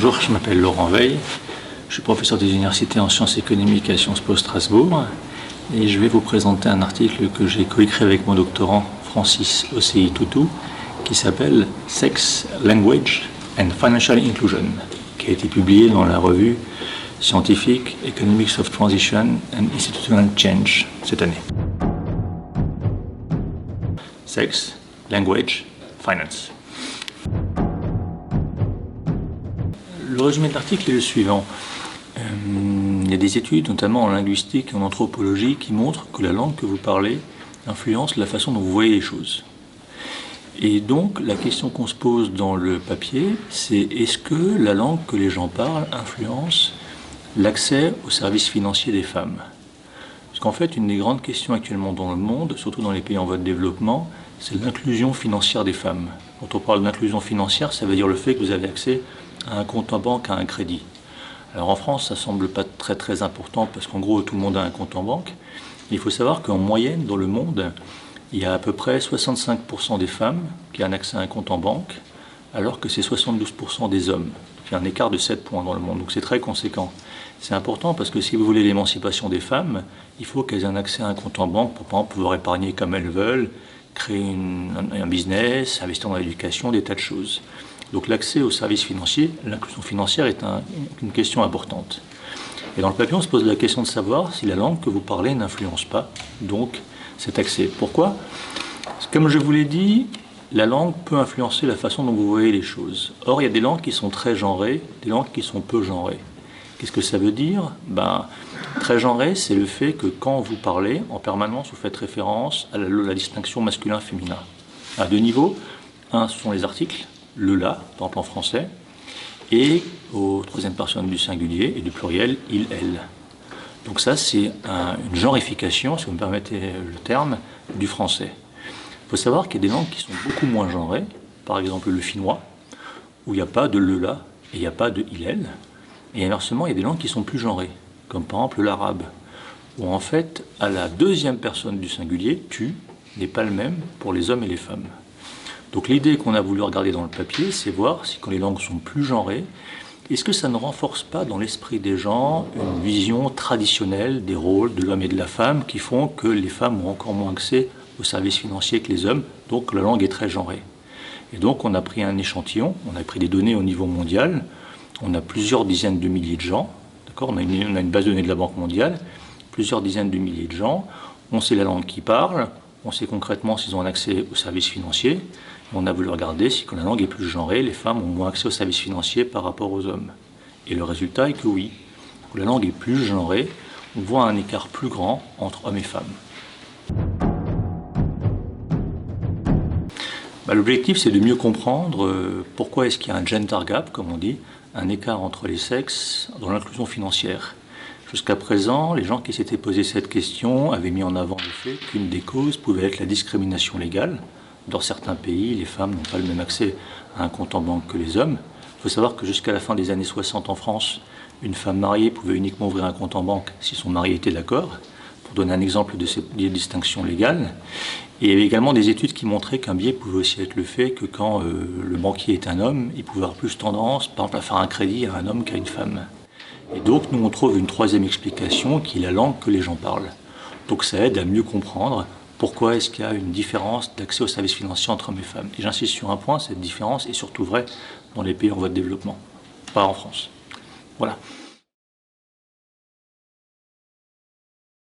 Bonjour, je m'appelle Laurent Veil, je suis professeur des universités en sciences économiques à Sciences Po Strasbourg et je vais vous présenter un article que j'ai coécrit avec mon doctorant Francis Osei Tutu qui s'appelle Sex, Language and Financial Inclusion, qui a été publié dans la revue scientifique Economics of Transition and Institutional Change cette année. Sex, Language, Finance. Le résumé de l'article est le suivant. Il y a des études, notamment en linguistique et en anthropologie, qui montrent que la langue que vous parlez influence la façon dont vous voyez les choses. Et donc, la question qu'on se pose dans le papier, c'est est-ce que la langue que les gens parlent influence l'accès aux services financiers des femmes? Parce qu'en fait, une des grandes questions actuellement dans le monde, surtout dans les pays en voie de développement, c'est l'inclusion financière des femmes. Quand on parle d'inclusion financière, ça veut dire le fait que vous avez accès à un compte en banque, à un crédit. Alors en France, ça semble pas très important parce qu'en gros, tout le monde a un compte en banque. Il faut savoir qu'en moyenne, dans le monde, il y a à peu près 65% des femmes qui ont un accès à un compte en banque, alors que c'est 72% des hommes. Il y a un écart de 7 points dans le monde, donc c'est très conséquent. C'est important parce que si vous voulez l'émancipation des femmes, il faut qu'elles aient un accès à un compte en banque pour, par exemple, pouvoir épargner comme elles veulent, créer un business, investir dans l'éducation, des tas de choses. Donc l'accès aux services financiers, l'inclusion financière est une question importante. Et dans le papier, on se pose la question de savoir si la langue que vous parlez n'influence pas donc cet accès. Pourquoi? Comme je vous l'ai dit, la langue peut influencer la façon dont vous voyez les choses. Or, il y a des langues qui sont très genrées, des langues qui sont peu genrées. Qu'est-ce que ça veut dire? Très genré, c'est le fait que quand vous parlez, en permanence, vous faites référence à la distinction masculin-féminin. À deux niveaux. Un, ce sont les articles, le la, par exemple en français, et aux troisième personne du singulier et du pluriel, il, elle. Donc ça, c'est une genrification, si vous me permettez le terme, du français. Il faut savoir qu'il y a des langues qui sont beaucoup moins genrées, par exemple le finnois, où il n'y a pas de le la et il n'y a pas de il, elle. Et inversement, il y a des langues qui sont plus genrées, comme par exemple l'arabe, où en fait, à la deuxième personne du singulier, tu, n'est pas le même pour les hommes et les femmes. Donc l'idée qu'on a voulu regarder dans le papier, c'est voir si quand les langues sont plus genrées, est-ce que ça ne renforce pas dans l'esprit des gens une vision traditionnelle des rôles de l'homme et de la femme qui font que les femmes ont encore moins accès aux services financiers que les hommes, donc la langue est très genrée. Et donc on a pris un échantillon, on a pris des données au niveau mondial, on a plusieurs dizaines de milliers de gens, d'accord, on a une base de données de la Banque mondiale, plusieurs dizaines de milliers de gens, on sait la langue qu'ils parlent, on sait concrètement s'ils ont un accès aux services financiers. On a voulu regarder si quand la langue est plus genrée, les femmes ont moins accès aux services financiers par rapport aux hommes. Et le résultat est que oui, quand la langue est plus genrée, on voit un écart plus grand entre hommes et femmes. L'objectif, c'est de mieux comprendre pourquoi est-ce qu'il y a un gender gap, comme on dit, un écart entre les sexes dans l'inclusion financière. Jusqu'à présent, les gens qui s'étaient posé cette question avaient mis en avant le fait qu'une des causes pouvait être la discrimination légale. Dans certains pays, les femmes n'ont pas le même accès à un compte en banque que les hommes. Il faut savoir que jusqu'à la fin des années 60 en France, une femme mariée pouvait uniquement ouvrir un compte en banque si son mari était d'accord, pour donner un exemple de ces distinctions légales. Et il y avait également des études qui montraient qu'un biais pouvait aussi être le fait que quand le banquier est un homme, il pouvait avoir plus tendance, par exemple, à faire un crédit à un homme qu'à une femme. Et donc, nous, on trouve une troisième explication qui est la langue que les gens parlent. Donc, ça aide à mieux comprendre pourquoi est-ce qu'il y a une différence d'accès aux services financiers entre hommes et femmes. Et j'insiste sur un point, cette différence est surtout vraie dans les pays en voie de développement, pas en France. Voilà.